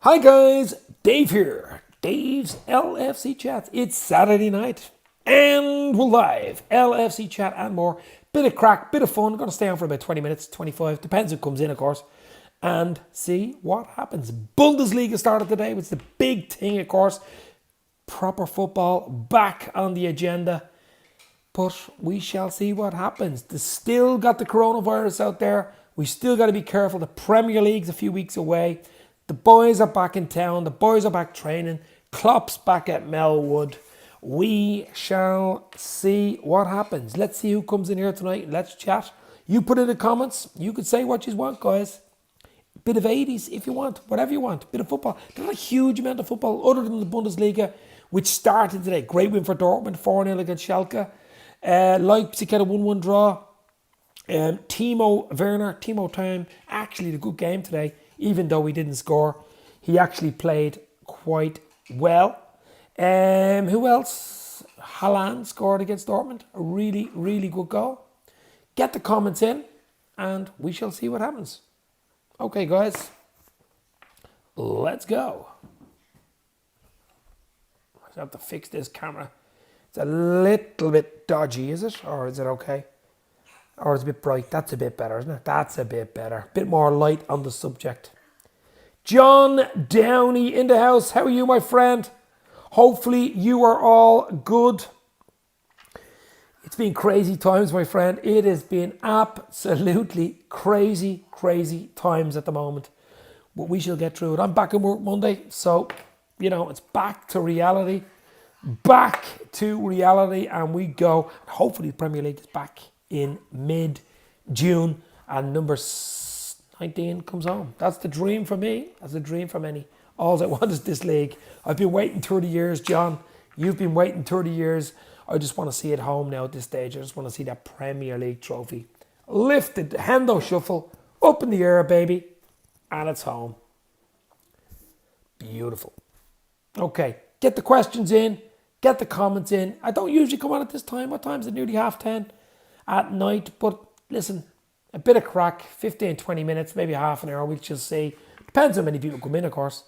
Hi guys, Dave here. Dave's LFC Chat. It's Saturday night and we're live. LFC Chat and more. Bit of crack, bit of fun. I'm going to stay on for about 20 minutes, 25. Depends who comes in, of course. And see what happens. Bundesliga started today. It's the big thing, of course. Proper football back on the agenda. But we shall see what happens. They still got the coronavirus out there. We still got to be careful. The Premier League's a few weeks away. The boys are back in town. The boys are back training. Klopp's back at Melwood. We shall see what happens. Let's see who comes in here tonight. Let's chat. You put in the comments. You could say what you want, guys. Bit of 80s if you want. Whatever you want. Bit of football. There's not a huge amount of football other than the Bundesliga, which started today. Great win for Dortmund. 4-0 against Schalke. Leipzig had a 1-1 draw. Timo Werner. Timo time. Actually, a good game today. Even though he didn't score, he actually played quite well. Who else? Haaland scored against Dortmund. A really, really good goal. Get the comments in and we shall see what happens. Okay, guys. Let's go. I have to fix this camera. It's a little bit dodgy, is it? Or is it okay? Or it's a bit bright. That's a bit better, isn't it? That's a bit better. Bit more light on the subject. John Downey in the house. How are you, my friend? Hopefully you are all good. It's been crazy times, my friend. It has been absolutely crazy, crazy times at the moment. But we shall get through it. I'm back in work Monday. So, it's back to reality. Back to reality. And we go. Hopefully the Premier League is back in mid-June and number 19 comes home. That's the dream for me. That's the dream for many. All I want is this league. I've been waiting 30 years, John. You've been waiting 30 years. I just want to see it home now at this stage. I just want to see that Premier League trophy lifted, Hendo shuffle, up in the air, baby, and it's home. Beautiful. Okay, get the questions in, get the comments in. I don't usually come on at this time. What time is it? Nearly 10:30 at night. But listen, a bit of crack, 15, 20 minutes, maybe half an hour. We'll just see. Depends how many people come in, of course.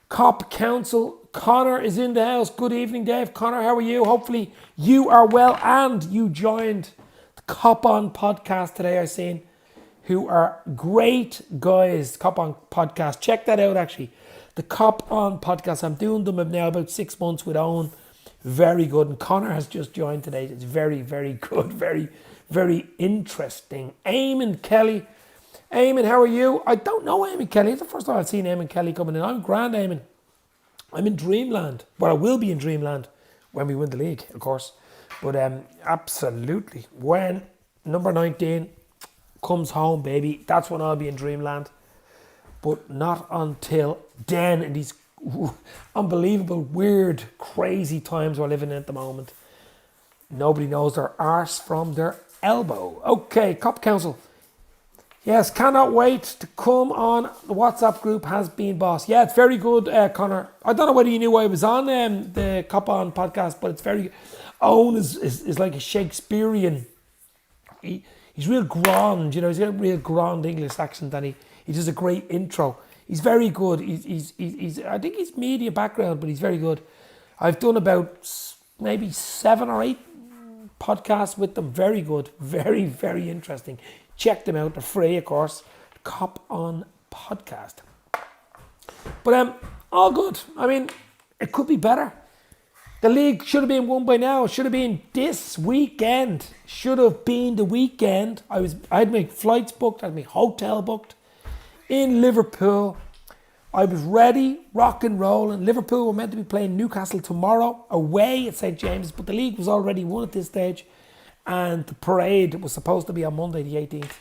Cop Council, Connor is in the house. Good evening, Dave. Connor, how are you? Hopefully you are well and you joined the Cop On podcast today, I've seen, who are great guys. Cop On podcast. Check that out, actually. The Cop On podcast. I'm doing them now about 6 months with Owen. Very good. And Connor has just joined today. It's very, very good. Very, very interesting. Eamon Kelly. Eamon, how are you? I don't know Eamon Kelly. It's the first time I've seen Eamon Kelly coming in. I'm grand, Eamon. I'm in Dreamland. Well, I will be in Dreamland when we win the league, of course. But absolutely. When number 19 comes home, baby, that's when I'll be in Dreamland. But not until then in these unbelievable, weird, crazy times we're living in at the moment. Nobody knows their arse from their elbow. Okay, Cop Council. Yes, cannot wait to come on. The WhatsApp group has been boss. Yeah, it's very good, Connor. I don't know whether you knew I was on the Cop On podcast, but it's very... Owen is like a Shakespearean... He's real grand, he's got a real grand English accent and he does a great intro. He's very good. He's I think he's media background, but he's very good. I've done about maybe 7 or 8 podcasts with them. Very good. Very, very interesting. Check them out. They're free, of course. Cop On podcast. But all good. I mean, it could be better. The league should have been won by now. It should have been this weekend. Should have been the weekend. I had my flights booked. I had my hotel booked in Liverpool. I was ready, rock and roll. And Liverpool were meant to be playing Newcastle tomorrow away at St. James's. But the league was already won at this stage. And the parade was supposed to be on Monday the 18th.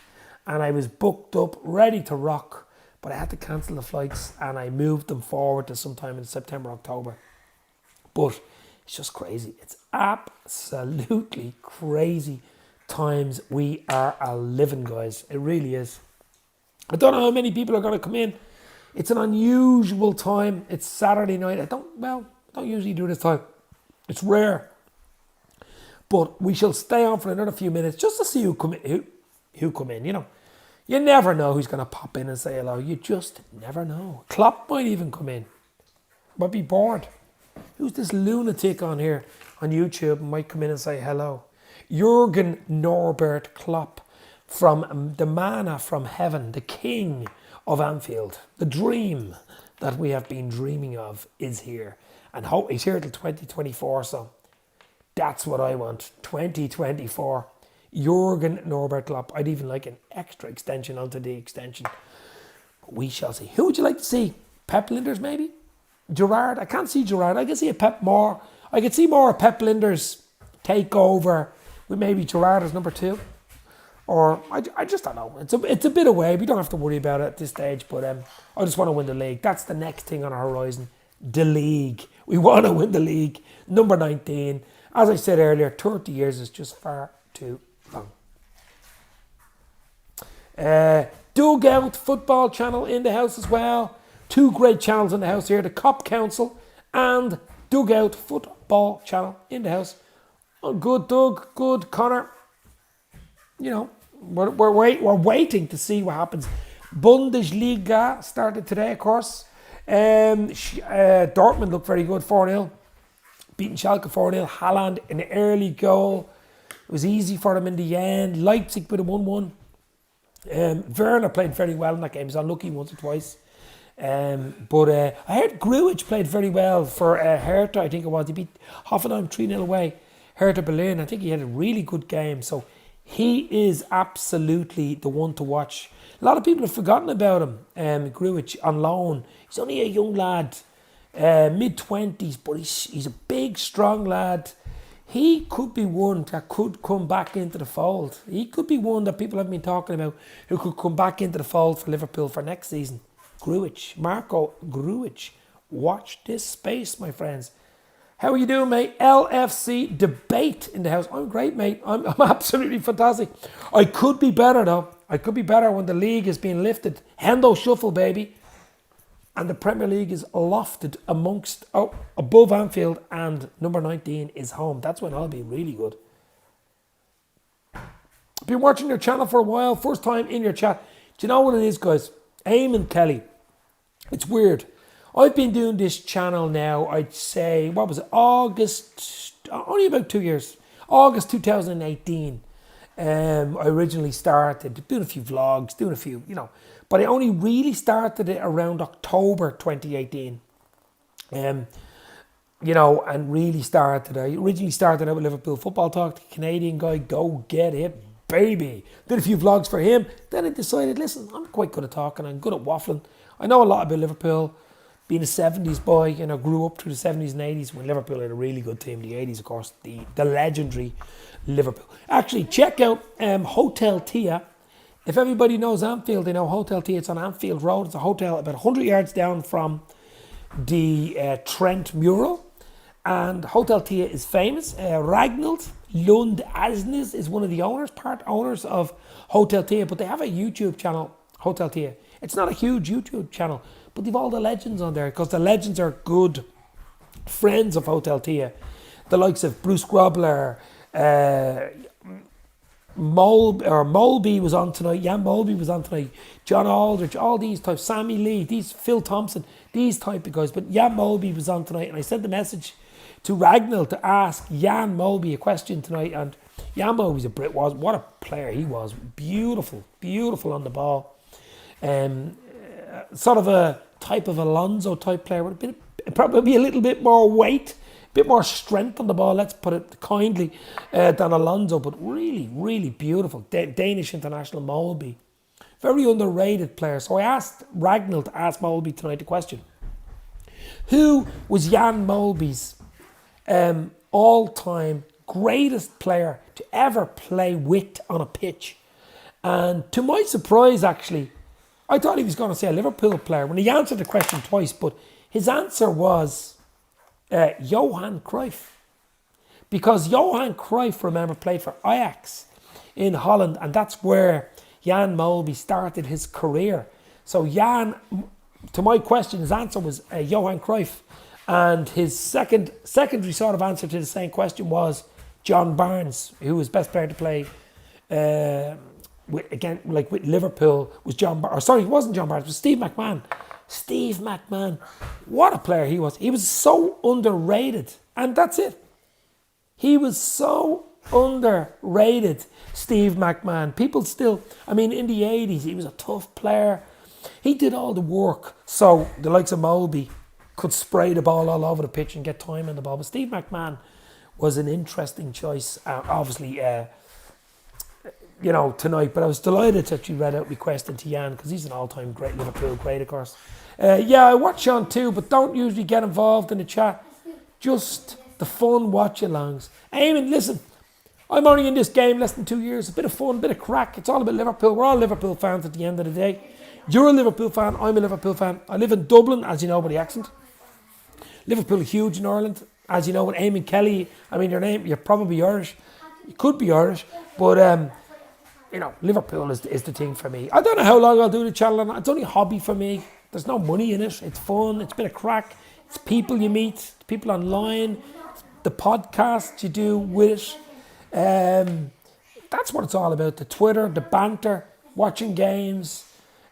And I was booked up, ready to rock. But I had to cancel the flights and I moved them forward to sometime in September, October. But it's just crazy. It's absolutely crazy times we are living, guys. It really is. I don't know how many people are going to come in. It's an unusual time. It's Saturday night. I don't usually do this time. It's rare. But we shall stay on for another few minutes just to see who come in. You never know who's going to pop in and say hello. You just never know. Klopp might even come in. Might be bored. Who's this lunatic on here on YouTube and might come in and say hello? Jurgen Norbert Klopp, from the manna from heaven, the king of Anfield. The dream that we have been dreaming of is here. And he's here till 2024, so that's what I want. 2024. Jurgen Norbert Klopp. I'd even like an extra extension onto the extension. But we shall see. Who would you like to see? Pep Linders maybe? Gerrard? I can't see Gerrard. I can see a Pep more. I could see more Pep Linders take over with maybe Gerrard as number 2. Or I just don't know. It's a bit away. We don't have to worry about it at this stage. But I just want to win the league. That's the next thing on our horizon. The league. We want to win the league. Number 19. As I said earlier, 30 years is just far too long. Dugout Football channel in the house as well. 2 great channels in the house here. The Cop Council and Dugout Football channel in the house. Oh, good Doug, good Connor. You know, we're waiting to see what happens. Bundesliga started today, of course. Dortmund looked very good, 4-0. Beating Schalke 4-0. Haaland, an early goal. It was easy for them in the end. Leipzig with a 1-1. Werner played very well in that game. He was unlucky once or twice. But I heard Grujic played very well for Hertha, I think it was. He beat Hoffenheim 3-0 away. Hertha Berlin, I think he had a really good game. So he is absolutely the one to watch. A lot of people have forgotten about him. Grujic on loan. He's only a young lad, mid-20s, but he's a big, strong lad. He could be one that could come back into the fold. He could be one that people have been talking about who could come back into the fold for Liverpool for next season. Grujic, Marco Grujic. Watch this space, my friends. How are you doing, mate? LFC debate in the house. I'm great, mate. I'm absolutely fantastic. I could be better, though. I could be better when the league is being lifted. Hendo shuffle, baby. And the Premier League is lofted above Anfield, and number 19 is home. That's when I'll be really good. Been watching your channel for a while. First time in your chat. Do you know what it is, guys? Eamon Kelly. It's weird. I've been doing this channel now, I'd say, what was it? August, only about 2 years. August 2018. I originally started doing a few vlogs, doing a few, but I only really started it around October 2018. And really started. I originally started out with Liverpool Football Talk, the Canadian guy, go get it, baby. Did a few vlogs for him. Then I decided, listen, I'm quite good at talking. I'm good at waffling. I know a lot about Liverpool. Being a 70s boy, grew up through the 70s and 80s when Liverpool had a really good team. The 80s, of course, the legendary Liverpool. Actually, check out Hotel Tia. If everybody knows Anfield, they know Hotel Tia. It's on Anfield Road. It's a hotel about 100 yards down from the Trent mural. And Hotel Tia is famous. Ragnhild Lund Asnes is one of the part owners of Hotel Tia. But they have a YouTube channel, Hotel Tia. It's not a huge YouTube channel, but they've all the legends on there because the legends are good friends of Hotel Tia. The likes of Bruce Grobler, Molby was on tonight, Jan Molby was on tonight, John Aldridge, all these types, Sammy Lee, Phil Thompson, these type of guys. But Jan Molby was on tonight, and I sent the message to Ragnhild to ask Jan Molby a question tonight, and Jan Molby's a Brit. What a player he was. Beautiful on the ball. Sort of a type of Alonso type player with probably a little bit more weight, a bit more strength on the ball, let's put it kindly, than Alonso, but really beautiful. Danish international Molby. Very underrated player. So I asked Ragnhild to ask Molby tonight a question. Who was Jan Molby's all-time greatest player to ever play with on a pitch? And to my surprise, actually, I thought he was going to say a Liverpool player when he answered the question twice, but his answer was Johan Cruyff. Because Johan Cruyff, remember, played for Ajax in Holland, and that's where Jan Molby started his career. So Jan, to my question, his answer was Johan Cruyff. And his secondary sort of answer to the same question was John Barnes, who was best player to play again, like with Liverpool, was it wasn't John Barnes, it was Steve McMahon. Steve McMahon, what a player he was. He was so underrated, and that's it. He was so underrated, Steve McMahon. People still, I mean, in the 80s, he was a tough player. He did all the work so the likes of Moby could spray the ball all over the pitch and get time on the ball. But Steve McMahon was an interesting choice, obviously, tonight. But I was delighted that you read out my question to Jan, because he's an all-time great Liverpool great, of course. I watch Sean too, but don't usually get involved in the chat. Just the fun watch-alongs. Eamon, listen, I'm only in this game less than 2 years. A bit of fun, a bit of crack. It's all about Liverpool. We're all Liverpool fans at the end of the day. You're a Liverpool fan. I'm a Liverpool fan. I live in Dublin, as you know by the accent. Liverpool huge in Ireland, as you know, with Eamon Kelly. I mean, you're probably Irish. You could be Irish, but Liverpool is the thing for me. I don't know how long I'll do the channel. It's only a hobby for me. There's no money in it. It's fun. It's a bit of crack. It's people you meet. It's people online. The podcast you do with it. That's what it's all about. The Twitter, the banter, watching games.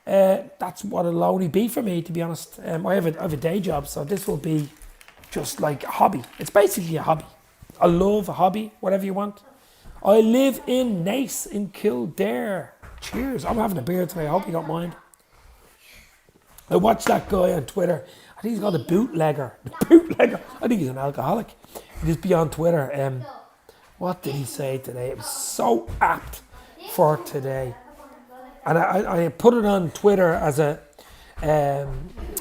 That's what it'll only be for me, to be honest. I have a day job, so this will be just like a hobby. It's basically a hobby. I love a hobby, whatever you want. I live in Naas in Kildare. Cheers. I'm having a beer today. I hope you don't mind. I watched that guy on Twitter. I think he's called a bootlegger. I think he's an alcoholic. He just be on Twitter. What did he say today? It was so apt for today. And I put it on Twitter as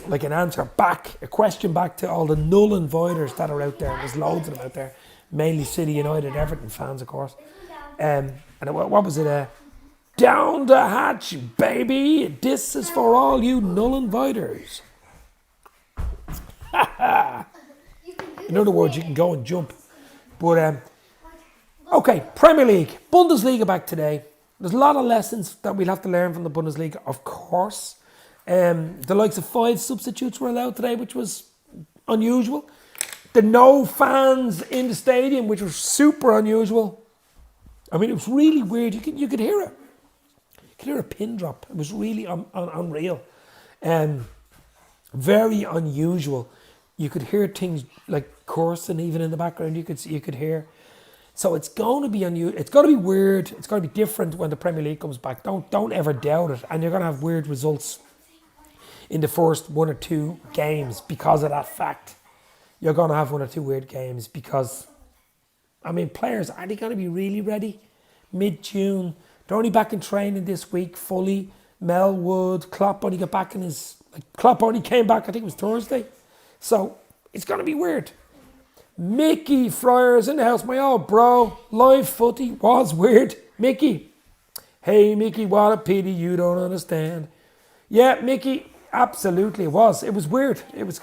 like an answer back, a question back to all the null and voiders that are out there. There's loads of them out there. Mainly City United, Everton fans, of course. And what was it? Down the hatch, baby. This is for all you null and voiders. In other words, you can go and jump. But, okay, Premier League. Bundesliga back today. There's a lot of lessons that we'll have to learn from the Bundesliga, of course. The likes of 5 substitutes were allowed today, which was unusual. The no fans in the stadium, which was super unusual. I mean, it was really weird. You could hear it. You could hear a pin drop. It was really unreal. Very unusual. You could hear things like coursing even in the background. You could hear. So it's going to be unusual. It's going to be weird. It's going to be different when the Premier League comes back. Don't ever doubt it. And you're going to have weird results in the first 1 or 2 games because of that fact. You're going to have 1 or 2 weird games because, I mean, players, are they going to be really ready? Mid-June. They're only back in training this week fully. Mel Wood, Klopp only got back Klopp only came back, I think it was Thursday. So it's going to be weird. Mickey Fryers in the house, my old bro. Live footy was weird. Mickey. Hey, Mickey, what a pity you don't understand. Yeah, Mickey, absolutely it was. It was weird. It was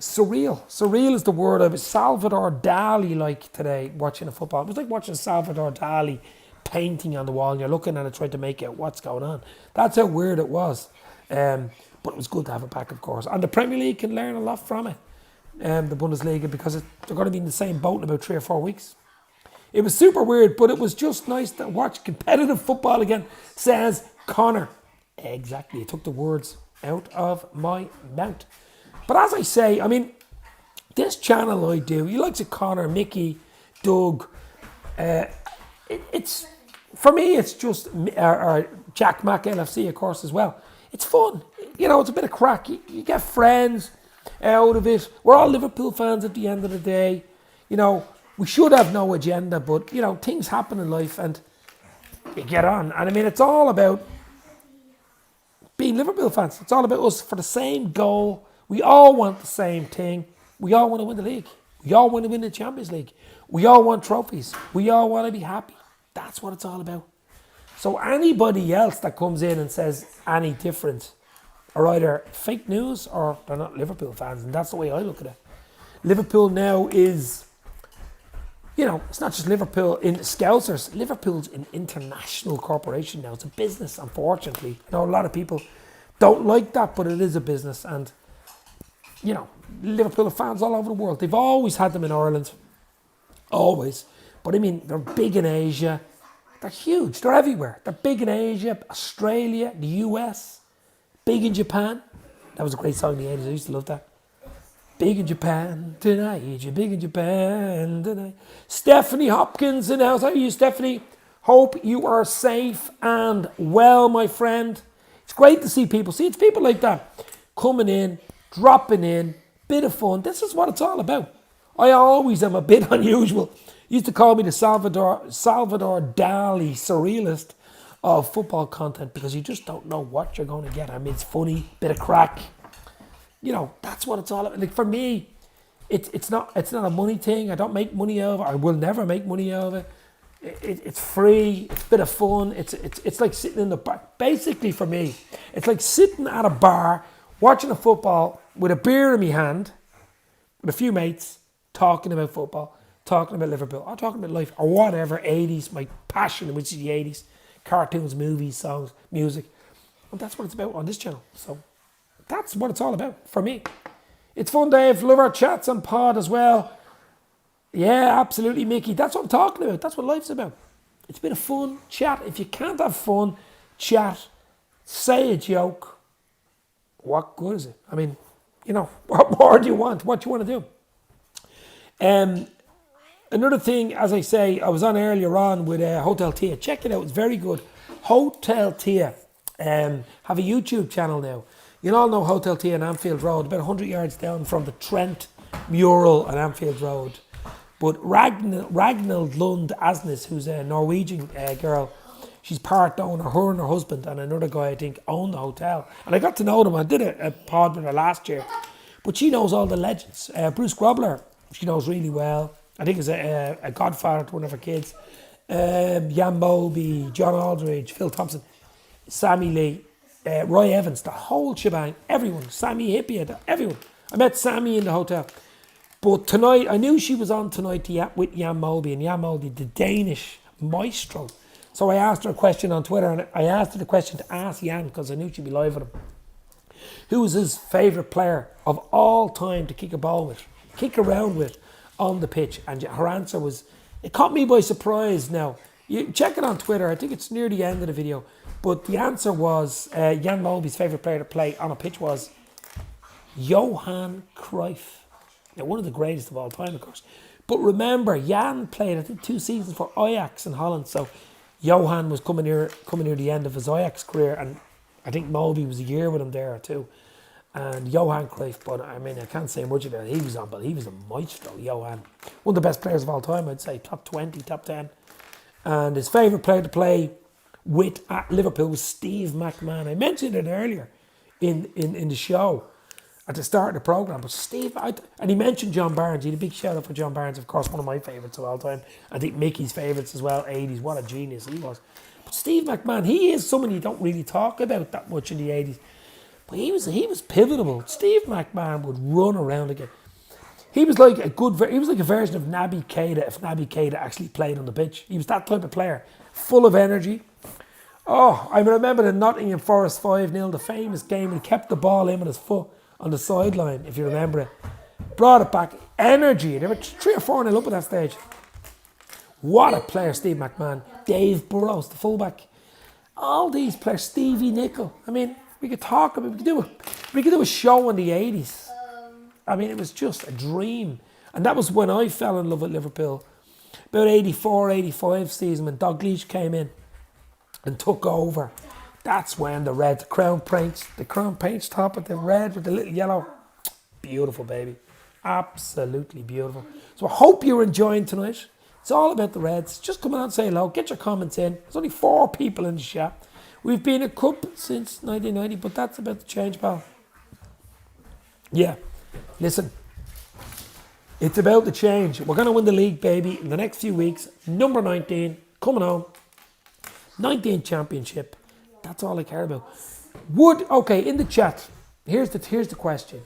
surreal. Surreal is the word. I was Salvador Dali-like today watching a football. It was like watching Salvador Dali painting on the wall and you're looking at it trying to make out what's going on. That's how weird it was. But it was good to have it back, of course. And the Premier League can learn a lot from it. The Bundesliga, because they're going to be in the same boat in about 3 or 4 weeks. It was super weird, but it was just nice to watch competitive football again, says Connor. Exactly, it took the words out of my mouth. But as I say, I mean, this channel I do, you like to Connor, Mickey, Doug, it's, for me, it's just, or Jack Mack LFC, of course, as well. It's fun, it's a bit of crack. You get friends out of it. We're all Liverpool fans at the end of the day. We should have no agenda, but, things happen in life and you get on. And I mean, it's all about being Liverpool fans. It's all about us for the same goal. We all want the same thing. We all want to win the league. We all want to win the Champions League. We all want trophies. We all want to be happy. That's what it's all about. So anybody else that comes in and says any different are either fake news or they're not Liverpool fans. And that's the way I look at it. Liverpool now is, it's not just Liverpool in Scousers. Liverpool's an international corporation now. It's a business, unfortunately. A lot of people don't like that, but it is a business. And, Liverpool are fans all over the world. They've always had them in Ireland. Always. But I mean, they're big in Asia. They're huge. They're everywhere. They're big in Asia, Australia, the US, big in Japan. That was a great song in the 80s. I used to love that. Big in Japan tonight. You're big in Japan tonight. Stephanie Hopkins in the house. How are you, Stephanie? Hope you are safe and well, my friend. It's great to see people. See, it's people like that coming in, dropping in, bit of fun. This is what it's all about. I always am a bit unusual. You used to call me the Salvador Dali surrealist of football content because you just don't know what you're going to get. I mean, it's funny, bit of crack. You know, that's what it's all about. Like for me, it's not a money thing. I don't make money out of it. I will never make money out of it. It's free. It's a bit of fun. It's like sitting in the bar. Basically, for me, it's like sitting at a bar watching a football with a beer in my hand, with a few mates, talking about football, talking about Liverpool, or talking about life, or whatever. 80s, my passion, which is the 80s, cartoons, movies, songs, music, and that's what it's about on this channel. So that's what it's all about for me. It's fun, Dave. Love our chats on pod as well. Yeah, absolutely, Mickey. That's what I'm talking about. That's what life's about. It's a bit of fun, chat. If you can't have fun, chat, say a joke. What good is it? I mean, you know, what more do you want? What do you want to do? Another thing, as I say, I was on earlier on with Hotel Tia. Check it out. It's very good. Hotel Tia have a YouTube channel now. You all know Hotel Tia on Anfield Road, about 100 yards down from the Trent mural on Anfield Road. But Ragnhild Lund Asnes, who's a Norwegian girl, she's part owner. Her and her husband and another guy, I think, own the hotel. And I got to know them. I did a pod with her last year. But she knows all the legends. Bruce Grobler, she knows really well. I think is a godfather to one of her kids. Jan Molby, John Aldridge, Phil Thompson, Sammy Lee, Roy Evans, the whole shebang, everyone. Sammy Hippie, everyone. I met Sammy in the hotel. But tonight, I knew she was on tonight with Jan Molby, and Jan Molby, the Danish maestro. So I asked her a question on Twitter, and I asked her the question to ask Jan, because I knew she'd be live with him. Who was his favourite player of all time to kick a ball with, kick around with on the pitch? And her answer was, it caught me by surprise now. You check it on Twitter, I think it's near the end of the video. But the answer was, Jan Molby's favourite player to play on a pitch was Johan Cruyff. Now, one of the greatest of all time, of course. But remember, Jan played, I think, 2 seasons for Ajax in Holland. So Johan was coming near the end of his Ajax career. And I think Molby was a year with him there too. And Johan Cruyff, but I mean, I can't say much about it. He was on, but he was a maestro, Johan. One of the best players of all time, I'd say. Top 20, top 10. And his favourite player to play with at Liverpool was Steve McMahon. I mentioned it earlier in the show at the start of the programme. But Steve, and he mentioned John Barnes. He had a big shout out for John Barnes, of course, one of my favourites of all time. I think Mickey's favourites as well, 80s. What a genius he was. But Steve McMahon, he is someone you don't really talk about that much in the 80s. But he was pivotal. Steve McMahon would run around again. He was like a version of Naby Keita if Naby Keita actually played on the pitch. He was that type of player, full of energy. Oh, I remember the Nottingham Forest 5-0, the famous game. He kept the ball in with his foot on the sideline, if you remember it. Brought it back. Energy. They were 3 or 4-0 up at that stage. What a player, Steve McMahon. Dave Burrows, the fullback. All these players. Stevie Nicol. I mean, we could talk about. We could do a show in the 80s. I mean, it was just a dream. And that was when I fell in love with Liverpool. About 84, 85 season when Dalglish came in and took over. That's when the red, the crown paints top with the red with the little yellow. Beautiful, baby. Absolutely beautiful. So I hope you're enjoying tonight. It's all about the Reds. Just come on and say hello. Get your comments in. There's only 4 people in the chat. We've been a cup since 1990, but that's about to change, pal. Yeah. Listen. It's about to change. We're going to win the league, baby, in the next few weeks. Number 19, coming home. 19th championship. That's all I care about. In the chat, here's the question.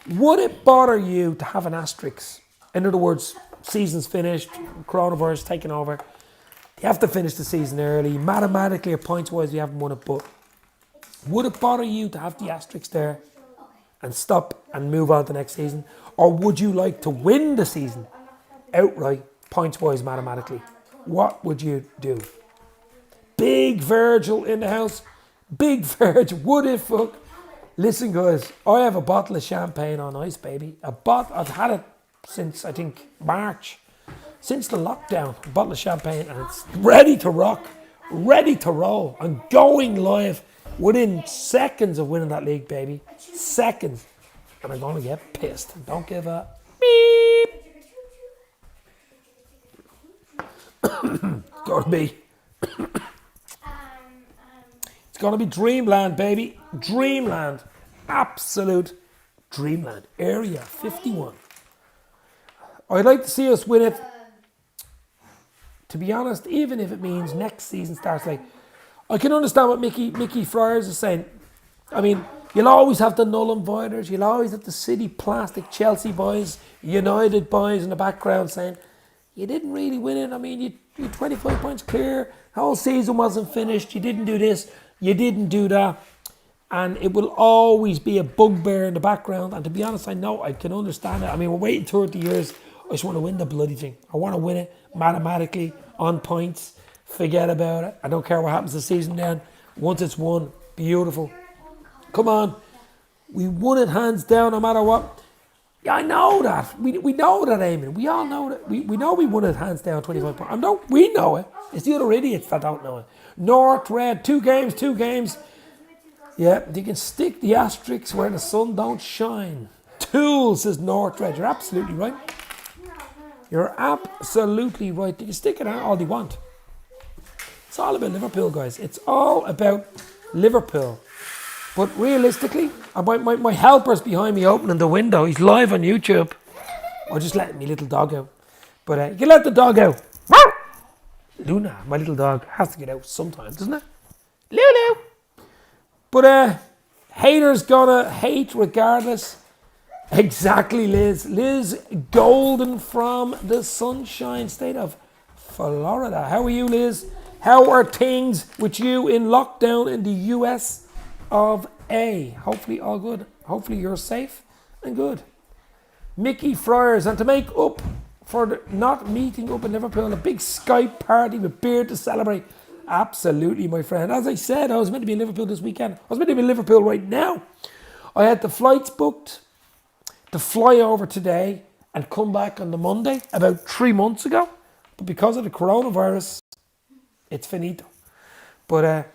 Would it bother you to have an asterisk? In other words, season's finished, coronavirus taking over. You have to finish the season early. Mathematically or points-wise, you haven't won it, but would it bother you to have the asterisk there and stop and move on to next season? Or would you like to win the season outright, points-wise, mathematically? What would you do? Big Virgil in the house. Big Virgil. Would it fuck? Listen, guys, I have a bottle of champagne on ice, baby. I've had it since, I think, March. Since the lockdown, a bottle of champagne, and it's ready to rock, ready to roll. I'm going live within seconds of winning that league, baby. Seconds. And I'm going to get pissed. Don't give a beep. It's going to be... It's going to be Dreamland, baby. Dreamland. Absolute Dreamland. Area 51. I'd like to see us win it. To be honest, even if it means next season starts late. I can understand what Mickey Friars is saying. I mean, you'll always have the null and voiders. You'll always have the City Plastic Chelsea boys, United boys in the background saying, you didn't really win it. I mean, you're 25 points clear. The whole season wasn't finished. You didn't do this. You didn't do that. And it will always be a bugbear in the background. And to be honest, I know, I can understand it. I mean, we're waiting 30 years. I just want to win the bloody thing. I want to win it mathematically, on points. Forget about it. I don't care what happens this season then. Once it's won, beautiful. Come on. We won it hands down no matter what. Yeah, I know that. We know that, Eamon. We all know that. We know we won it hands down 25 points. I know, we know it. It's the other idiots that don't know it. North, Red, 2 games. Yeah, you can stick the asterisks where the sun don't shine. Tool, says North Red. You're absolutely right. You're absolutely right. You can stick it out all you want. It's all about Liverpool, guys. It's all about Liverpool. But realistically, my helper's behind me opening the window. He's live on YouTube. Or just letting my little dog out. But you can let the dog out. Luna, my little dog, has to get out sometimes, doesn't it? Lulu. But haters gonna hate regardless. Exactly, Liz. Liz Golden from the Sunshine State of Florida. How are you, Liz? How are things with you in lockdown in the US of A? Hopefully all good. Hopefully you're safe and good. Mickey Friars, and to make up for not meeting up in Liverpool, a big Skype party with beer to celebrate. Absolutely, my friend. As I said, I was meant to be in Liverpool this weekend. I was meant to be in Liverpool right now. I had the flights booked to fly over today and come back on the Monday about 3 months ago. But because of the coronavirus, it's finito. But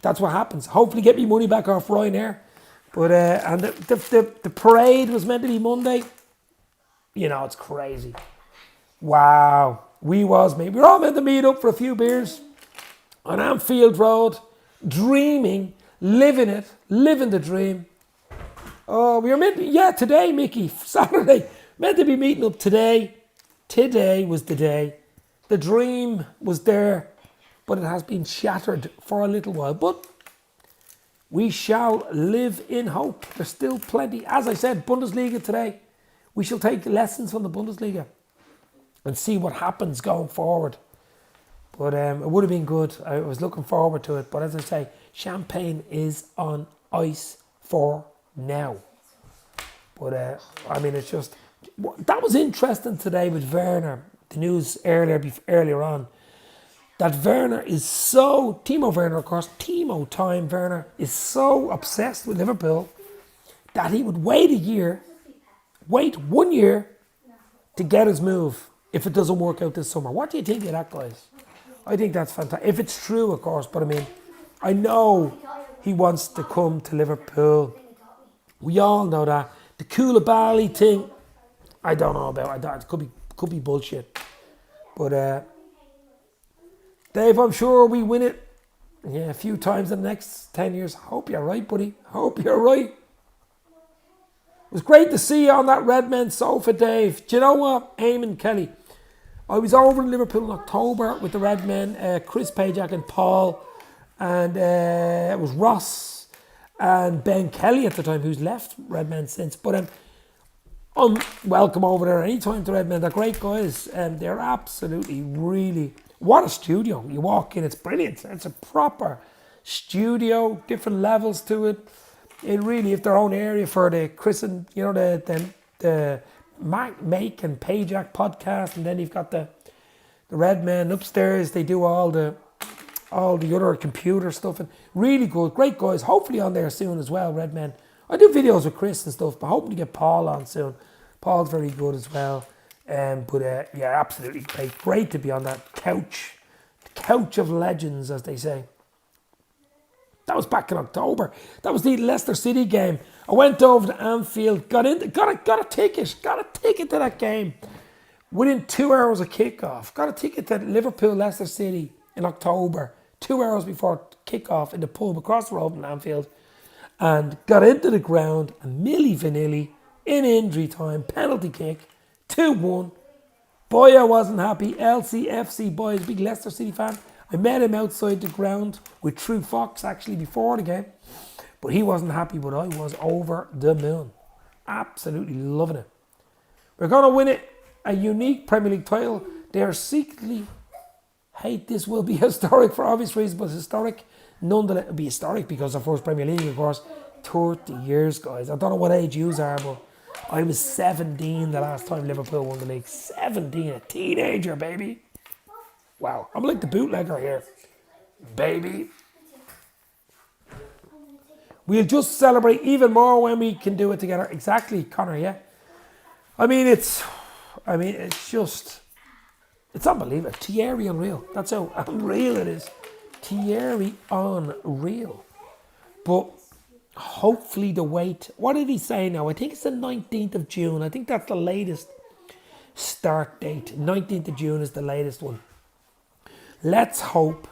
that's what happens. Hopefully get me money back off Ryanair. But and the parade was meant to be Monday. You know, it's crazy. Wow. We were all meant to meet up for a few beers on Anfield Road, dreaming, living the dream. Oh, we were meant to, today, Mickey, Saturday, meant to be meeting up today. Today was the day. The dream was there, but it has been shattered for a little while. But we shall live in hope. There's still plenty. As I said, Bundesliga today. We shall take lessons from the Bundesliga and see what happens going forward. But it would have been good. I was looking forward to it. But as I say, champagne is on ice for now. But I mean, it's just, that was interesting today with Werner. The news earlier on, that Werner is so, Timo Werner, of course, Timo Time Werner is so obsessed with Liverpool that he would wait 1 year to get his move if it doesn't work out this summer. What do you think of that, guys? I think that's fantastic. If it's true, of course, but I mean, I know he wants to come to Liverpool. We all know that. The Koulibaly thing, I don't know about. It could be bullshit. But Dave, I'm sure we win it a few times in the next 10 years. Hope you're right, buddy. Hope you're right. It was great to see you on that Redmen sofa, Dave. Do you know what? Eamon Kelly. I was over in Liverpool in October with the Redmen, Chris Pajak and Paul, and it was Ross and Ben Kelly at the time, who's left Redmen since. But I'm welcome over there anytime to Redmen. They're great guys, and they're absolutely really, what a studio. You walk in, it's brilliant. It's a proper studio, different levels to it. It really, if their own area for the Chris and, you know, the Make and Pajak podcast, and then you've got the Red Men upstairs. They do all the all the other computer stuff, and really good, great guys. Hopefully on there soon as well, Red Men. I do videos with Chris and stuff, but hoping to get Paul on soon. Paul's very good as well. Yeah, absolutely great. Great to be on that couch. The couch of legends, as they say. That was back in October. That was the Leicester City game. I went over to Anfield, got a ticket to that game. Within 2 hours of kickoff, got a ticket to Liverpool, Leicester City in October. 2 hours before kickoff in the pub across the road in Anfield. And got into the ground, and Milli Vanilli, in injury time, penalty kick, 2-1. Boy, I wasn't happy. LFC boys, big Leicester City fan. I met him outside the ground with True Fox actually before the game. But he wasn't happy, but I was over the moon. Absolutely loving it. We're going to win it. A unique Premier League title. They are secretly hate this will be historic for obvious reasons, but historic. Nonetheless, it'll be historic because our first Premier League, of course, 30 years, guys. I don't know what age you are, but I was 17 the last time Liverpool won the league. 17, a teenager, baby. Wow, I'm like the bootlegger here, baby. We'll just celebrate even more when we can do it together. Exactly, Connor, yeah. It's unbelievable. Thierry unreal. That's how unreal it is. Thierry unreal. But hopefully the wait. What did he say now? I think it's the 19th of June. I think that's the latest start date. 19th of June is the latest one. Let's hope.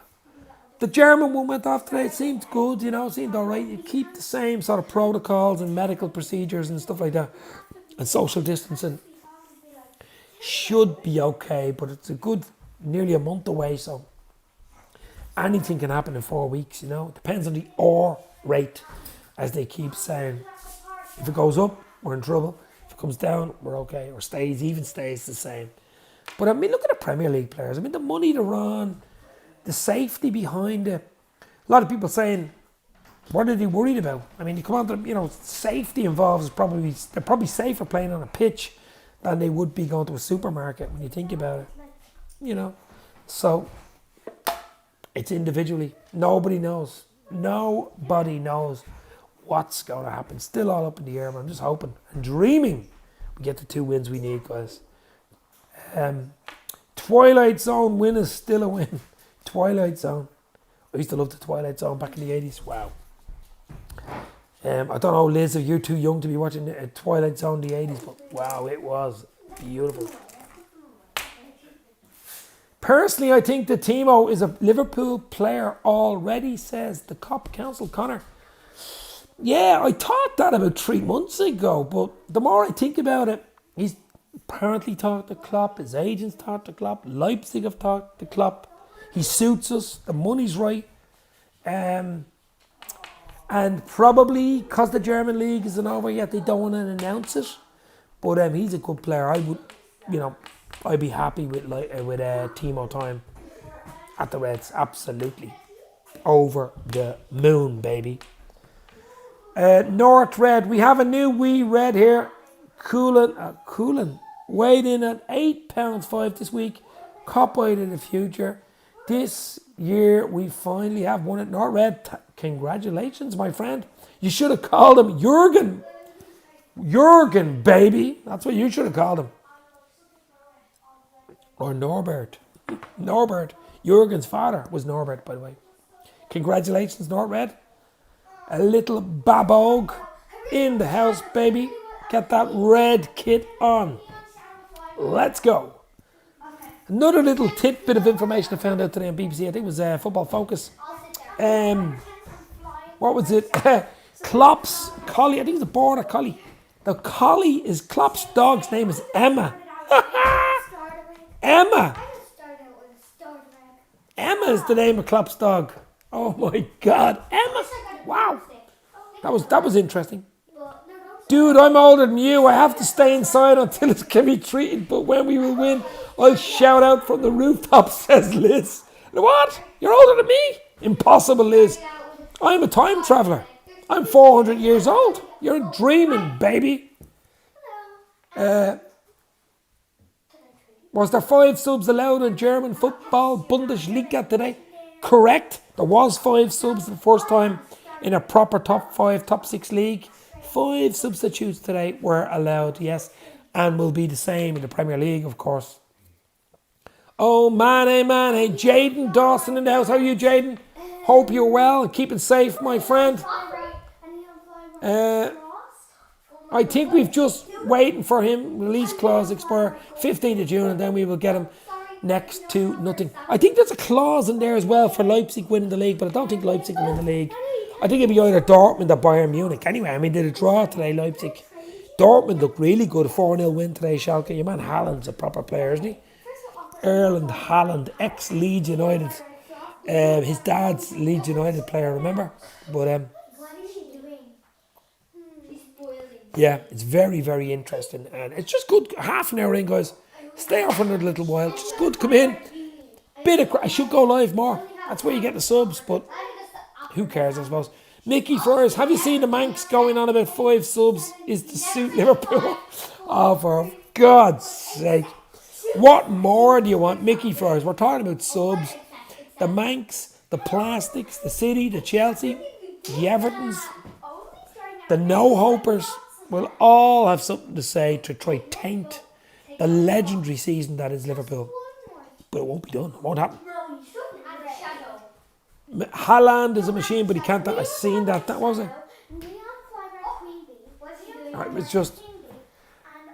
The German one went off today. It seemed good, seemed all right. You keep the same sort of protocols and medical procedures and stuff like that. And social distancing should be okay, but it's nearly a month away, so anything can happen in 4 weeks, It depends on the R rate, as they keep saying. If it goes up, we're in trouble. If it comes down, we're okay. Or stays the same. But look at the Premier League players. The money they're on, the safety behind it. A lot of people saying, what are they worried about? You come on to, safety involves they're probably safer playing on a pitch than they would be going to a supermarket when you think about it. So it's individually. Nobody knows what's going to happen. Still all up in the air, but I'm just hoping and dreaming we get the 2 wins we need, guys. Twilight Zone win is still a win. Twilight Zone. I used to love the Twilight Zone back in the 80s. Wow. I don't know, Liz, if you're too young to be watching Twilight Zone in the 80s, but wow, it was beautiful. Personally, I think that Timo is a Liverpool player already, says the Cop Council. Connor. Yeah, I thought that about 3 months ago, but the more I think about it, he's apparently talked to Klopp, his agents talked to Klopp, Leipzig have talked to Klopp. He suits us, the money's right. And probably because the German league isn't over yet, they don't want to announce it. But he's a good player. I'd be happy with Timo time at the Reds. Absolutely. Over the moon, baby. North Red. We have a new wee red here. Coolan. Weighed in at £8.5 this week. Copyright in the future. This year we finally have won it. North Red. Congratulations, my friend. You should have called him Jurgen. Jurgen, baby. That's what you should have called him. Or Norbert. Jurgen's father was Norbert, by the way. Congratulations, North Red. A little babog in the house, baby. Get that red kit on. Let's go. Another little tidbit of information I found out today on BBC. I think it was Football Focus. What was it? Klopp's collie. I think it's a border collie. The collie is Klopp's dog's name is Emma. Emma. Emma is the name of Klopp's dog. Oh my God, Emma! Wow, that was interesting. Dude, I'm older than you. I have to stay inside until it can be treated. But when we will win, I'll shout out from the rooftop, says Liz. What? You're older than me? Impossible, Liz. I'm a time traveller. I'm 400 years old. You're dreaming, baby. Was there 5 subs allowed in German football Bundesliga today? Correct. There was 5 subs the first time in a proper top 5, top 6 league. 5 substitutes today were allowed, yes. And will be the same in the Premier League, of course. Oh, Mane. Jaden Dawson in the house. How are you, Jaden? Hope you're well and keeping safe, my friend. I think we've just waiting for him. Release clause expire 15th of June, and then we will get him next to nothing. I think there's a clause in there as well for Leipzig winning the league, but I don't think Leipzig will win the league. I think it'll be either Dortmund or Bayern Munich. Anyway, I mean, they did a draw today, Leipzig. Dortmund looked really good. A 4-0 win today, Schalke. Your man Haaland's a proper player, isn't he? Erling Haaland, ex-Leeds United. His dad's Leeds United player, remember? But yeah, it's very, very interesting. And it's just good. Half an hour in, guys. Stay on for another little while. Just good to come in. I should go live more. That's where you get the subs, but who cares, I suppose. Mickey Flores, have you seen the Manx going on about 5 subs is to suit Liverpool? Oh, for God's sake. What more do you want? Mickey Flores, we're talking about subs. The Manx, the Plastics, the City, the Chelsea, the Evertons, the No-Hopers will all have something to say to try taint the legendary season that is Liverpool. But it won't be done. It won't happen. Haaland is a machine, but he can't. I seen that. That was it. It was just.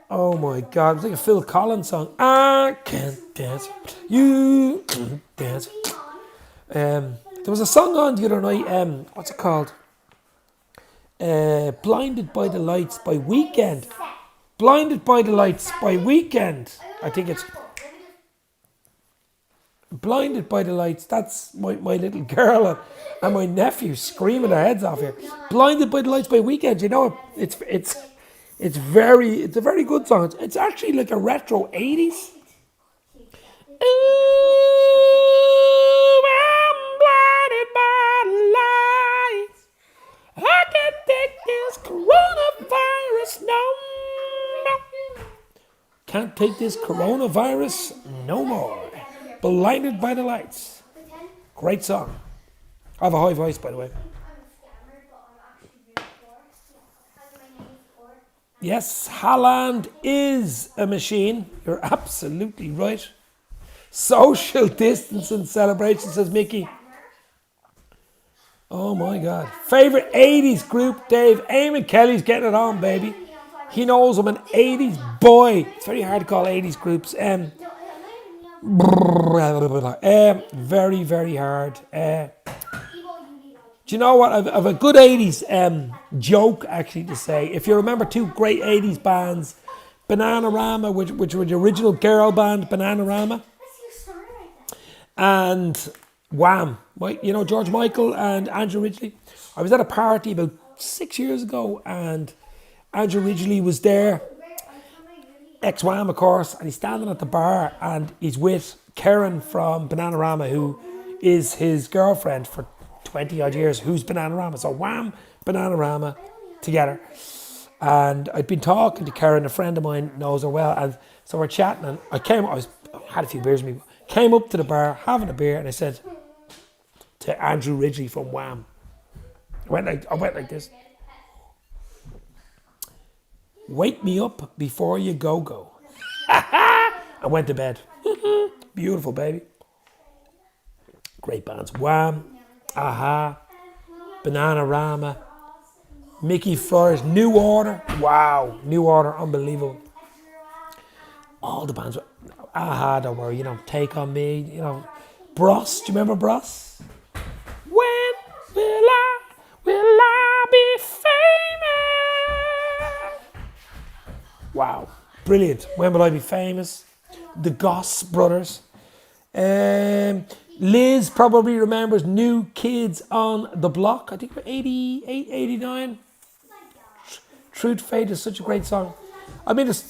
Oh my God! It's like a Phil Collins song. I can't dance. You can't dance. There was a song on the other night. What's it called? Blinded by the Lights by Weekend. Blinded by the Lights by Weekend. I think it's. Blinded by the Lights. That's my little girl and my nephew screaming their heads off here. Blinded by the Lights by Weekend. You know, it's a very good song. It's actually like a retro 80s. Ooh, I'm blinded by the lights. I can't take this coronavirus no more. Can't take this coronavirus no more. Blinded by the Lights. Great song. I have a high voice, by the way. Yes, Haaland is a machine. You're absolutely right. Social distancing celebration, says Mickey. Oh my God. Favourite 80s group, Dave. Eamon Kelly's getting it on, baby. He knows I'm an 80s boy. It's very hard to call 80s groups. Very, very hard. Do you know what? I've a good 80s joke actually to say. If you remember 2 great 80s bands, Bananarama, which were the original girl band, Bananarama, and Wham. You know, George Michael and Andrew Ridgeley. I was at a party about 6 years ago and Andrew Ridgeley was there. Ex-Wham, of course, and he's standing at the bar and he's with Karen from Bananarama, who is his girlfriend for 20 odd years, who's Bananarama. So Wham, Bananarama together. And I'd been talking to Karen, a friend of mine knows her well, and so we're chatting, and I had a few beers with me, came up to the bar, having a beer, and I said to Andrew Ridgeley from Wham, I went like this. Wake me up before you go. I went to bed. Beautiful, baby. Great bands. Wham, Aha, Bananarama, Mickey Flores, New Order. Wow, New Order, unbelievable. All the bands. Aha, don't worry, you know, Take On Me, you know. Bros, do you remember Bros? When will I be famous? Wow, brilliant. When will I be famous? The Goss Brothers. Liz probably remembers New Kids on the Block. I think we're 88, 89. Truth Fate is such a great song. I mean, the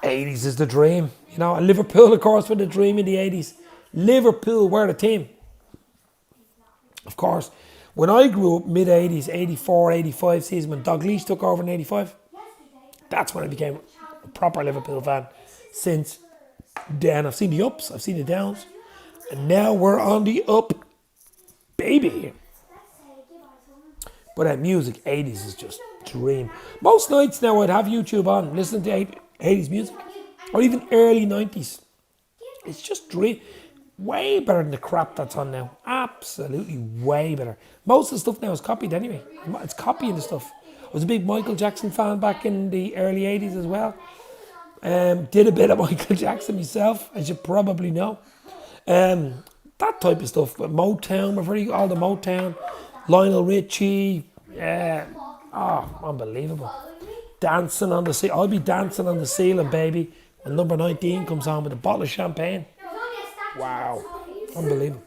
80s is the dream. You know, and Liverpool, of course, were the dream in the 80s. Liverpool were the team. Of course, when I grew up, mid-80s, 84, 85 season, when Dalglish took over in 85, that's when I became a proper Liverpool fan. Since then, I've seen the ups, I've seen the downs, and now we're on the up. baby. But music, 80s is just dream. Most nights now I'd have YouTube on, listening to 80s music, or even early 90s. It's just dream. Way better than the crap that's on now. Absolutely way better. Most of the stuff now is copied anyway. It's copying the stuff. I was a big Michael Jackson fan back in the early 80s as well. Did a bit of Michael Jackson myself, as you probably know. That type of stuff. But Motown, all the Motown. Lionel Richie. Unbelievable. Dancing on the ceiling. I'll be dancing on the ceiling, baby, when number 19 comes on with a bottle of champagne. Wow. Unbelievable.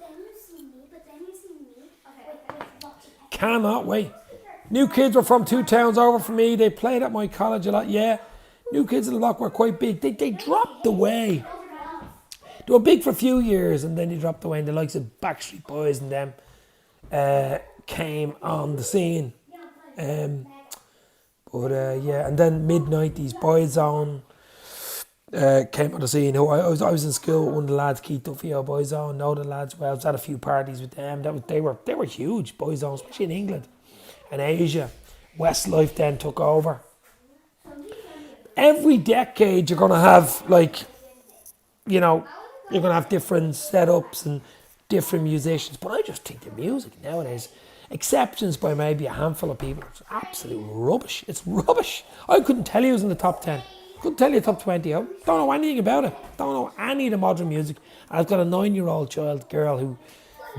Cannot wait. New Kids were from 2 towns over from me. They played at my college a lot. Yeah. New Kids on the Block were quite big. They dropped away. They were big for a few years and then they dropped away. And the likes of Backstreet Boys and them came on the scene. And then mid-90s, Boyzone came on the scene. I was in school with one of the lads, Keith Duffy, Boyzone, know the lads well. I was at a few parties with them. They were huge, Boyzone, especially in England and Asia. Westlife then took over. Every decade you're going to have you're going to have different setups and different musicians. But I just think the music nowadays, exceptions by maybe a handful of people, it's absolute rubbish. It's rubbish. I couldn't tell you who's in the top 10. Couldn't tell you top 20. I don't know anything about it. Don't know any of the modern music. And I've got a 9-year-old girl who,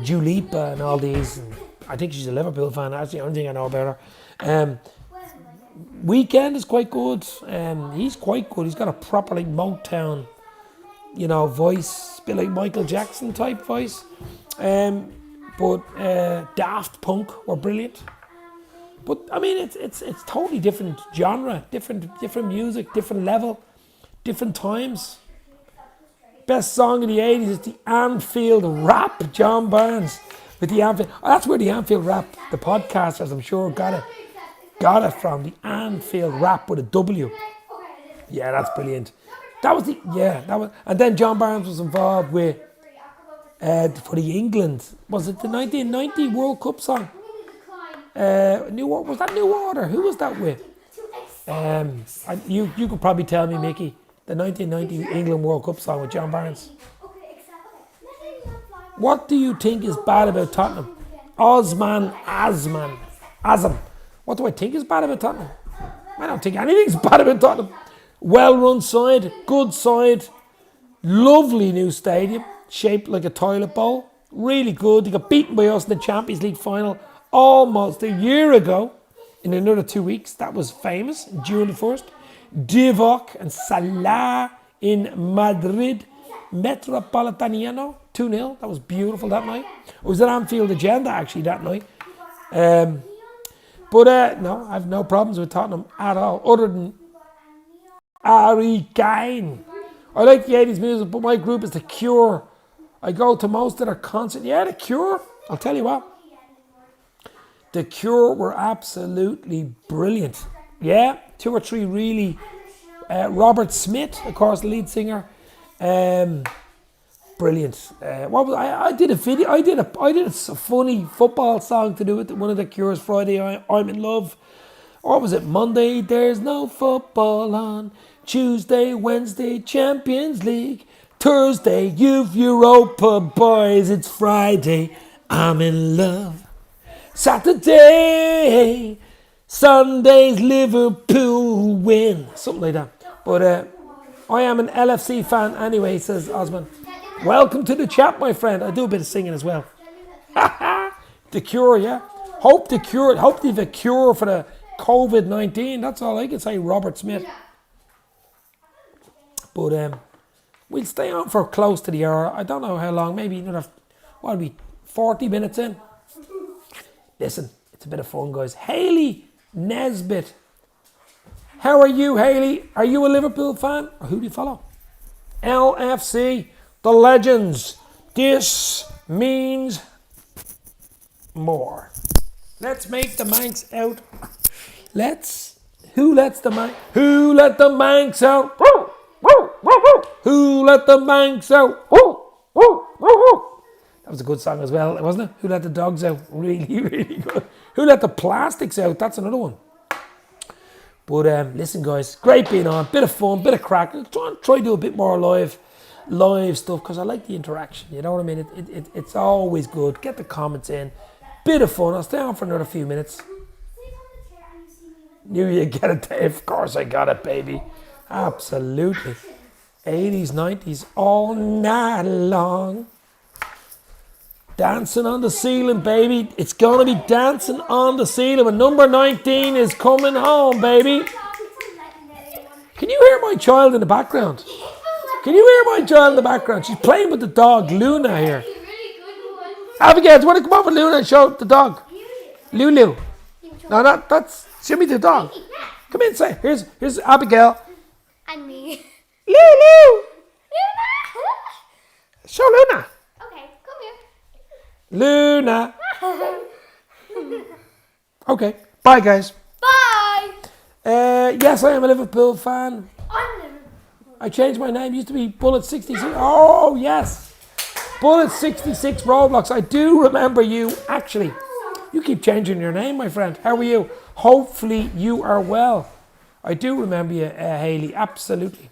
Dua Lipa and all these. And I think she's a Liverpool fan. That's the only thing I know about her. Weekend is quite good. He's quite good. He's got a proper Motown, voice, a bit like Michael Jackson type voice. But Daft Punk were brilliant. But I mean, it's totally different genre, different music, different level, different times. Best song of the 80s is the Anfield Rap, John Barnes with the Anfield. Oh, that's where the Anfield Rap, the podcasters, I'm sure, got it from. The Anfield Rap with a W. Yeah, that's brilliant. And then John Barnes was involved with for the England. Was it the 1990 World Cup song? Was that New Order? Who was that with? You could probably tell me, Mickey. The 1990 England World Cup song with John Barnes. What do you think is bad about Tottenham? Azam. What do I think is bad about Tottenham? I don't think anything's bad about Tottenham. Well-run side, good side, lovely new stadium, shaped like a toilet bowl. Really good. They got beaten by us in the Champions League final almost a year ago. In another 2 weeks, that was famous. June the 1st. Divock and Salah in Madrid. Metropolitano, 2-0. That was beautiful that night. It was at Anfield Agenda actually that night. No, I have no problems with Tottenham at all, other than Harry Kane. I like the 80s music, but my group is The Cure. I go to most of their concerts. Yeah, The Cure. I'll tell you what. The Cure were absolutely brilliant. Yeah, 2 or 3 really. Robert Smith, of course, the lead singer. Brilliant. I did a video. I did a funny football song to do with one of The Cure's Friday. I'm in love. What was it? Monday, there's no football on. Tuesday, Wednesday, Champions League. Thursday, Youth Europa, boys. It's Friday. I'm in love. Saturday, Sunday's Liverpool win. Something like that. But I am an LFC fan anyway, says Osman. Welcome to the chat, my friend. I do a bit of singing as well. The Cure, yeah. Hope they've a cure for the COVID-19. That's all I can say, Robert Smith. But we'll stay on for close to the hour. I don't know how long. Maybe another, 40 minutes in. Listen, it's a bit of fun, guys. Hayley Nesbitt. How are you, Hayley? Are you a Liverpool fan? Or who do you follow? LFC, the legends. This means more. Let's make the Manx out. Who let the Manx out? Who let the Manx out? That was a good song as well, wasn't it? Who Let the Dogs Out? Really, really good. Who Let the Plastics Out? That's another one. But listen, guys, great being on. Bit of fun, bit of crack. Try to do a bit more live stuff because I like the interaction. You know what I mean? It's always good. Get the comments in. Bit of fun. I'll stay on for another few minutes. Knew you get it, Dave. Of course I got it, baby. Absolutely. 80s, 90s, all night long. Dancing on the ceiling, baby. It's going to be dancing on the ceiling when number 19 is coming home, baby. Can you hear my child in the background? Can you hear my child in the background? She's playing with the dog, Luna, here. Abigail, do you want to come up with Luna and show the dog? Lulu. No, that's... Show me the dog. Come in, say. Here's Abigail. And me. Lulu. Luna. Show Luna. Okay, come here. Luna. Okay. Bye, guys. Bye. Yes, I am a Liverpool fan. I'm Liverpool. I changed my name. Used to be Bullet 66. Oh, yes. Bullet 66 Roblox. I do remember you. Actually, you keep changing your name, my friend. How are you? Hopefully you are well. I do remember you, Hayley. Absolutely.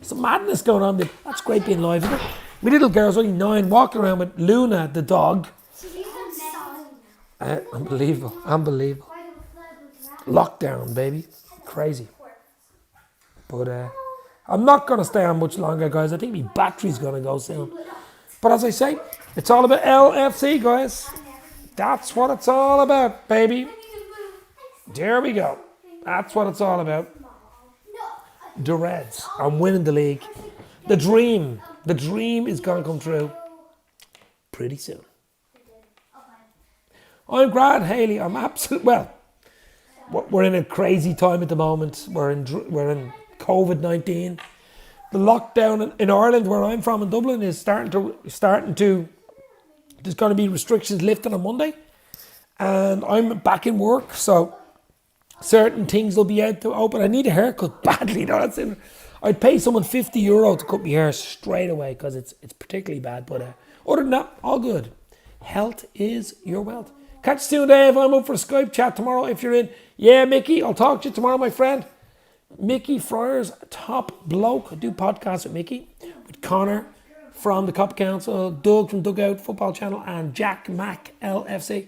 Some madness going on. That's great being live, isn't it? My little girl's only 9, walking around with Luna, the dog. Unbelievable. Unbelievable. Lockdown, baby. Crazy. But I'm not going to stay on much longer, guys. I think my battery's going to go soon. But as I say, it's all about LFC, guys. That's what it's all about, baby. There we go. That's what it's all about. The Reds. I'm winning the league. The dream. The dream is going to come true pretty soon. I'm glad, Hayley. I'm absolutely... Well, we're in a crazy time at the moment. We're in COVID-19. The lockdown in Ireland, where I'm from in Dublin, is starting to... There's going to be restrictions lifted on Monday. And I'm back in work, so certain things will be out to open. I need a haircut badly. No, that's it. I'd pay someone €50 to cut my hair straight away because it's particularly bad. But other than that, all good. Health is your wealth. Catch you soon, Dave. I'm up for a Skype chat tomorrow if you're in. Yeah, Mickey, I'll talk to you tomorrow, my friend. Mickey Fryer's top bloke. I do podcasts with Mickey, with Connor from the Cop Council, Doug from Dugout Football Channel, and Jack Mack LFC.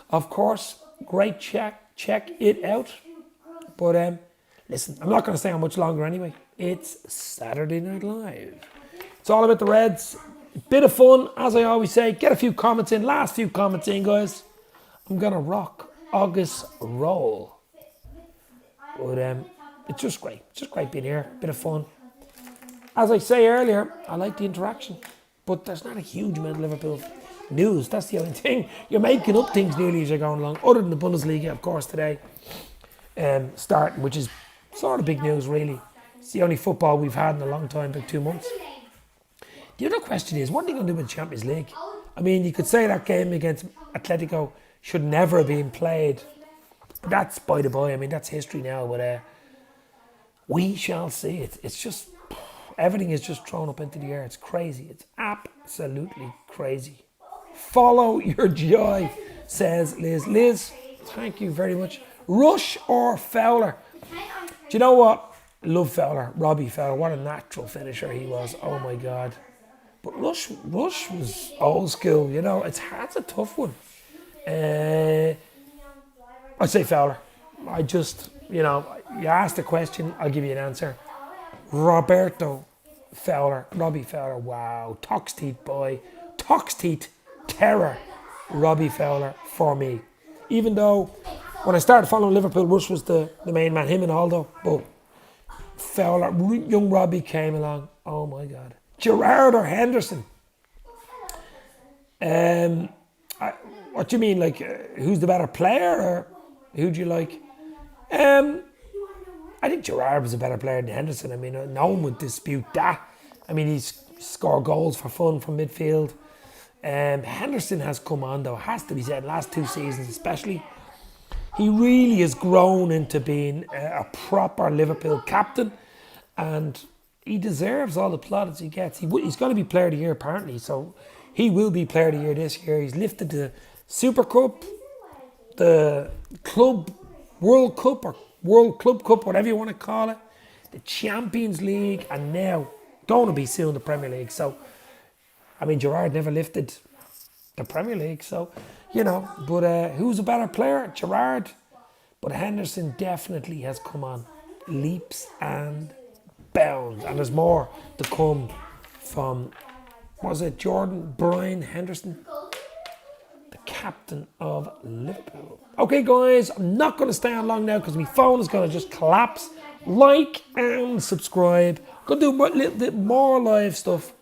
Of course, great check it out. But listen, I'm not going to stay on much longer anyway. It's Saturday Night Live. It's all about the Reds. Bit of fun, as I always say. Get a few comments in. Last few comments in, guys. I'm going to rock August roll. But it's just great. It's just great being here. Bit of fun. As I say earlier, I like the interaction. But there's not a huge amount of Liverpool news. That's the only thing. You're making up things nearly as you're going along. Other than the Bundesliga, of course, today. Starting, which is sort of big news, really. It's the only football we've had in a long time, about 2 months. The other question is, what are they going to do with the Champions League? I mean, you could say that game against Atletico should never have been played. But that's by the by. I mean, that's history now. But we shall see. It's just, everything is just thrown up into the air. It's crazy. It's absolutely crazy. Follow your joy, says Liz. Liz, thank you very much. Rush or Fowler? Do you know what? Love Fowler, Robbie Fowler. What a natural finisher he was. Oh my God. But Rush was old school. You know, that's a tough one. I'd say Fowler. I just, you know, you asked a question, I'll give you an answer. Roberto Fowler, Robbie Fowler. Wow, Tox teeth boy, Tox teeth terror. Robbie Fowler for me. Even though when I started following Liverpool, Rush was the main man, him and Aldo. But Fowler, young Robbie came along. Oh my God. Gerrard or Henderson? What do you mean? Like, who's the better player, or who do you like? I think Gerrard was a better player than Henderson. I mean, no one would dispute that. I mean, he's scored goals for fun from midfield. Henderson has come on, though, has to be said, last 2 seasons especially. He really has grown into being a proper Liverpool captain, and he deserves all the plaudits he gets. He's going to be player of the year, apparently, so He will be Player of the Year this year. He's lifted the Super Cup, the Club World Cup or World Club Cup, whatever you want to call it, the Champions League, and now going to be soon the Premier League. So, I mean, Gerrard never lifted the Premier League, so, you know, but who's a better player? Gerrard. But Henderson definitely has come on leaps and bounds, and there's more to come from, was it Jordan Brian Henderson, the captain of Liverpool. Okay, guys, I'm not going to stay on long now because my phone is going to just collapse. Like and subscribe. Going to do a little bit more live stuff.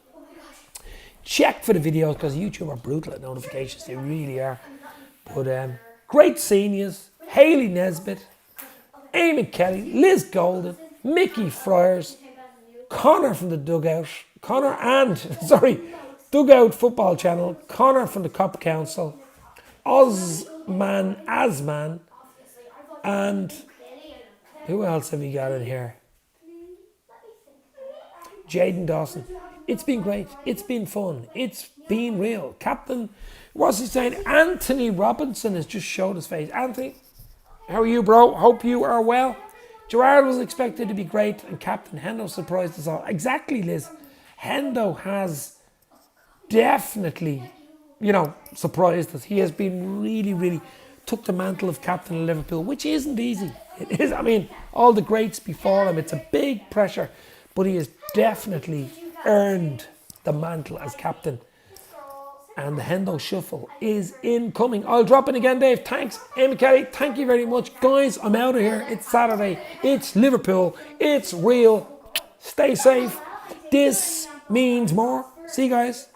Check for the videos because YouTube are brutal at notifications. They really are. But great seniors. Haley Nesbitt, Amy Kelly, Liz Golden, Mickey Friars, Connor from the Dugout, Dugout Football Channel, Connor from the Cop Council, Asman, and who else have we got in here? Jaden Dawson. It's been great. It's been fun. It's been real. Captain, what's he saying? Anthony Robinson has just showed his face. Anthony, how are you, bro? Hope you are well. Gerrard was expected to be great, and Captain Hendo surprised us all. Exactly, Liz. Hendo has definitely, you know, surprised us. He has been really took the mantle of captain of Liverpool, which isn't easy. It is. I mean, all the greats before him, it's a big pressure, but he has definitely earned the mantle as captain. And the Hendo Shuffle is incoming. I'll drop in again, Dave. Thanks, Amy Kelly. Thank you very much. Guys, I'm out of here. It's Saturday. It's Liverpool. It's real. Stay safe. This means more. See you guys.